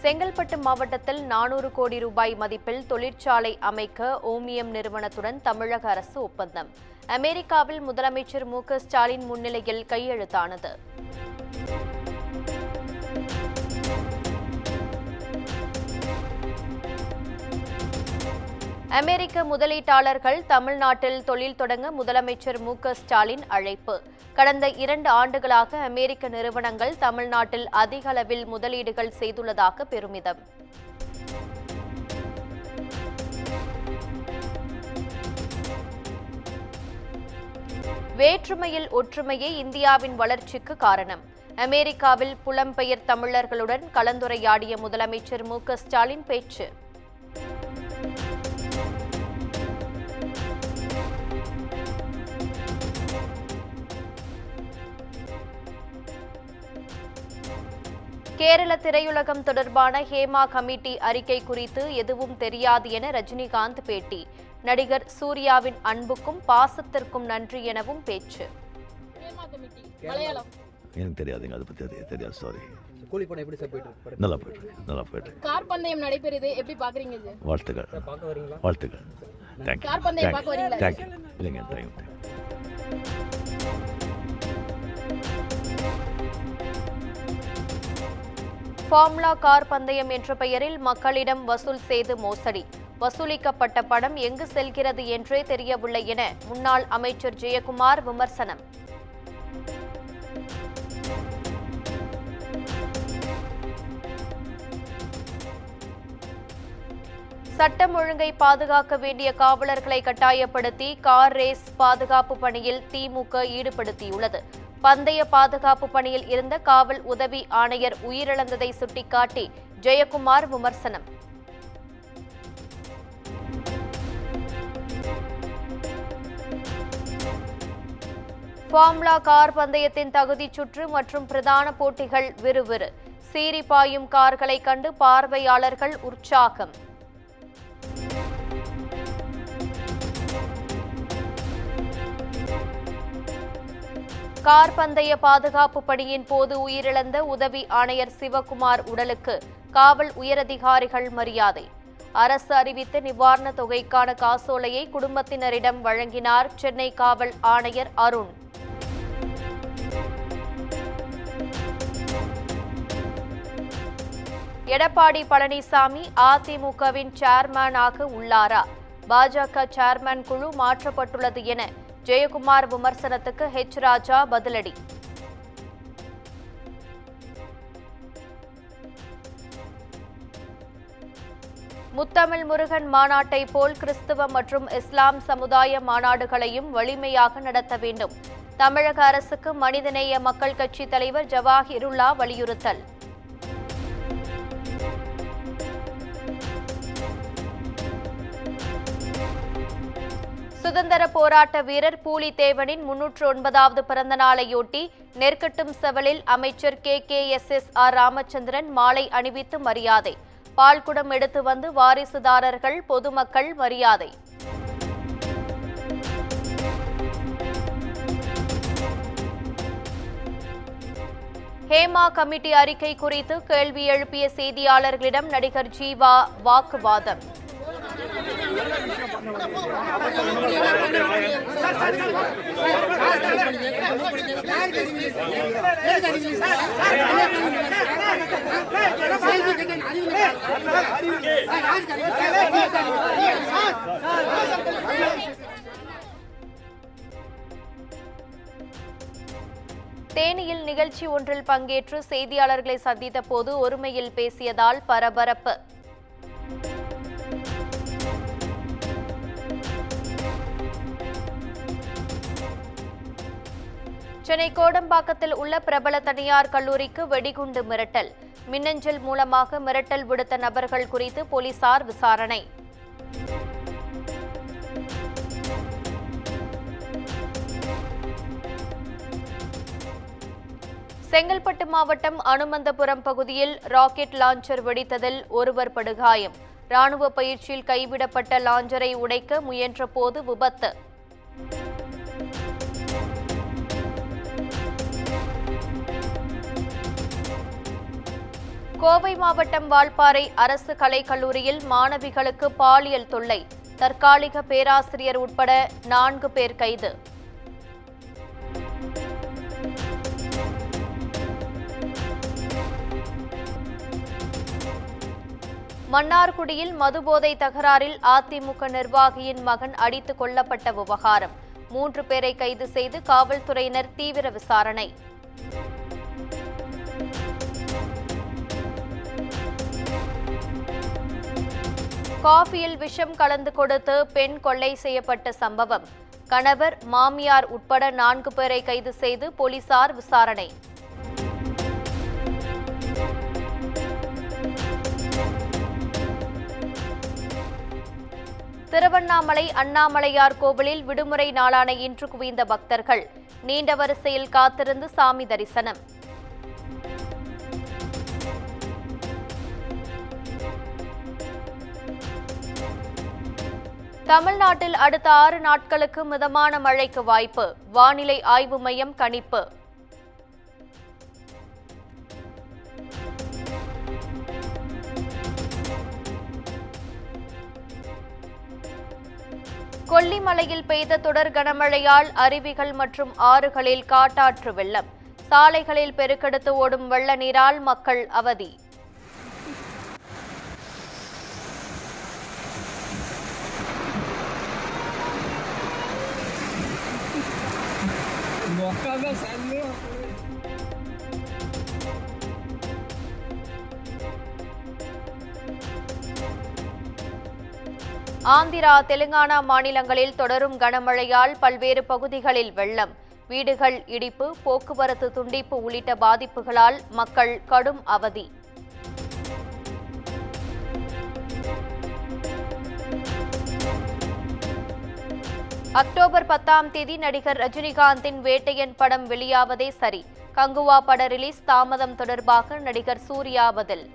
செங்கல்பட்டு மாவட்டத்தில் 400 கோடி ரூபாய் மதிப்பில் தொழிற்சாலை அமைக்க ஓமியம் நிறுவனத்துடன் தமிழக அரசு ஒப்பந்தம். அமெரிக்காவில் முதலமைச்சர் மு.க.ஸ்டாலின் முன்னிலையில் கையெழுத்தானது. அமெரிக்க முதலீட்டாளர்கள் தமிழ்நாட்டில் தொழில் தொடங்க முதலமைச்சர் மு.க.ஸ்டாலின் அழைப்பு. கடந்த 2 ஆண்டுகளாக அமெரிக்க நிறுவனங்கள் தமிழ்நாட்டில் அதிக அளவில் முதலீடுகள் செய்துள்ளதாக பெருமிதம். வேற்றுமையில் ஒற்றுமையே இந்தியாவின் வளர்ச்சிக்கு காரணம். அமெரிக்காவில் புலம்பெயர் தமிழர்களுடன் கலந்துரையாடிய முதலமைச்சர் மு.க.ஸ்டாலின் பேச்சு. கேரள திரையுலகம் தொடர்பான ஹேமா கமிட்டி அறிக்கை குறித்து எதுவும் தெரியாது என ரஜினிகாந்த் பேட்டி. நடிகர் சூர்யாவின் அன்புக்கும் பாசத்திற்கும் நன்றி எனவும் பேச்சு. எனக்கு தெரியாதுங்க, அதை பத்தி தெரியாது, சாரி. கூலி படம் எப்படி சார் போயிட்டு இருக்கு? நல்லா போயிட்டு கார் பந்தயம் நடைபெறுது, எப்படி பாக்குறீங்க சார்? வாழ்த்துக்கள். பார்க்க வரீங்களா? வாழ்த்துக்கள். Thank you. கார் பந்தயம் பார்க்க வரீங்களா? Thank you. இல்லைங்க, தேங்க் யூ. ஃபார்முலா கார் பந்தயம் என்ற பெயரில் மக்களிடம் வசூல் செய்து மோசடி. வசூலிக்கப்பட்ட பணம் எங்கு செல்கிறது என்றே தெரியவில்லை என முன்னாள் அமைச்சர் ஜெயக்குமார் விமர்சனம். சட்டம் ஒழுங்கை பாதுகாக்க வேண்டிய காவலர்களை கட்டாயப்படுத்தி கார் ரேஸ் பாதுகாப்பு பணியில் திமுக ஈடுபடுத்தியுள்ளது. பந்தய பாதுகாப்பு பணியில் இருந்த காவல் உதவி ஆணையர் உயிரிழந்ததை சுட்டிக்காட்டி ஜெயக்குமார் விமர்சனம். ஃபார்முலா கார் பந்தயத்தின் தகுதிச் சுற்று மற்றும் பிரதான போட்டிகள் விறுவிறு. சீறி பாயும் கார்களை கண்டு பார்வையாளர்கள் உற்சாகம். கார் பந்தய பாதுகாப்பு பணியின் போது உயிரிழந்த உதவி ஆணையர் சிவகுமார் உடலுக்கு காவல் உயரதிகாரிகள் மரியாதை. அரசு அறிவித்த நிவாரணத் தொகைக்கான காசோலையை குடும்பத்தினரிடம் வழங்கினார் சென்னை காவல் ஆணையர் அருண். எடப்பாடி பழனிசாமி அதிமுகவின் சேர்மனாக உள்ளாரா? பாஜக சேர்மன் குழு மாற்றப்பட்டுள்ளது என ஜெயக்குமார் விமர்சனத்துக்கு ஹெச் ராஜா பதிலடி. முத்தமிழ் முருகன் மாநாட்டை போல் கிறிஸ்தவ மற்றும் இஸ்லாம் சமுதாய மாநாடுகளையும் வலிமையாக நடத்த வேண்டும். தமிழக அரசுக்கு மனிதநேய மக்கள் கட்சி தலைவர் ஜவாஹிருல்லா வலியுறுத்தல். சுதந்திர போராட்ட வீரர் பூலித்தேவனின் 309வது பிறந்த நாளையொட்டி நெற்கட்டும் செவலில் அமைச்சர் KKSSR ராமச்சந்திரன் மாலை அணிவித்து மரியாதை. பால்குடம் எடுத்து வந்து வாரிசுதாரர்கள் பொதுமக்கள் மரியாதை. ஹேமா கமிட்டி அறிக்கை குறித்து கேள்வி எழுப்பிய செய்தியாளர்களிடம் நடிகர் ஜீவா வாக்குவாதம். தேனியில் நிகழ்ச்சி ஒன்றில் பங்கேற்று செய்தியாளர்களை சந்தித்த போது ஒருமையில் பேசியதால் பரபரப்பு. சென்னை கோடம்பாக்கத்தில் உள்ள பிரபல தனியார் கல்லூரிக்கு வெடிகுண்டு மிரட்டல். மின்னஞ்சல் மூலமாக மிரட்டல் விடுத்த நபர்கள் குறித்து போலீசார் விசாரணை. செங்கல்பட்டு மாவட்டம் அனுமந்தபுரம் பகுதியில் ராக்கெட் லாஞ்சர் வெடித்ததில் ஒருவர் படுகாயம். ராணுவ பயிற்சியில் கைவிடப்பட்ட லாஞ்சரை உடைக்க முயன்ற போது விபத்து. கோவை மாவட்டம் வால்பாறை அரசு கலைக்கல்லூரியில் மாணவிகளுக்கு பாலியல் தொல்லை, தற்காலிக பேராசிரியர் உட்பட 4 பேர் கைது. மன்னார்குடியில் மதுபோதை தகராறில் அதிமுக நிர்வாகியின் மகன் அடித்துக் கொல்லப்பட்ட விவகாரம், 3 பேரை கைது செய்து காவல்துறையினர் தீவிர விசாரணை. காஃபியில் விஷம் கலந்து கொடுத்து பெண் கொள்ளை செய்யப்பட்ட சம்பவம், கணவர், மாமியார் உட்பட 4 பேரை கைது செய்து போலீசார் விசாரணை. திருவண்ணாமலை அண்ணாமலையார் கோவிலில் விடுமுறை நாளான இன்று குவிந்த பக்தர்கள், நீண்ட வரிசையில் காத்திருந்து சாமி தரிசனம். தமிழ்நாட்டில் அடுத்த 6 நாட்களுக்கு மிதமான மழைக்கு வாய்ப்பு, வானிலை ஆய்வு மையம் கணிப்பு. கொல்லிமலையில் பெய்த தொடர் கனமழையால் அருவிகள் மற்றும் ஆறுகளில் காட்டாற்று வெள்ளம், சாலைகளில் பெருக்கெடுத்து ஓடும் வெள்ள நீரால் மக்கள் அவதி. ஆந்திரா, தெலுங்கானா மாநிலங்களில் தொடரும் கனமழையால் பல்வேறு பகுதிகளில் வெள்ளம், வீடுகள் இடிப்பு, போக்குவரத்து துண்டிப்பு உள்ளிட்ட பாதிப்புகளால் மக்கள் கடும் அவதி. அக்டோபர் 10ஆம் தேதி நடிகர் ரஜினிகாந்தின் வேட்டையன் படம் வெளியாவதே சரி, கங்குவா பட ரிலீஸ் தாமதம் தொடர்பாக நடிகர் சூர்யா பதில்.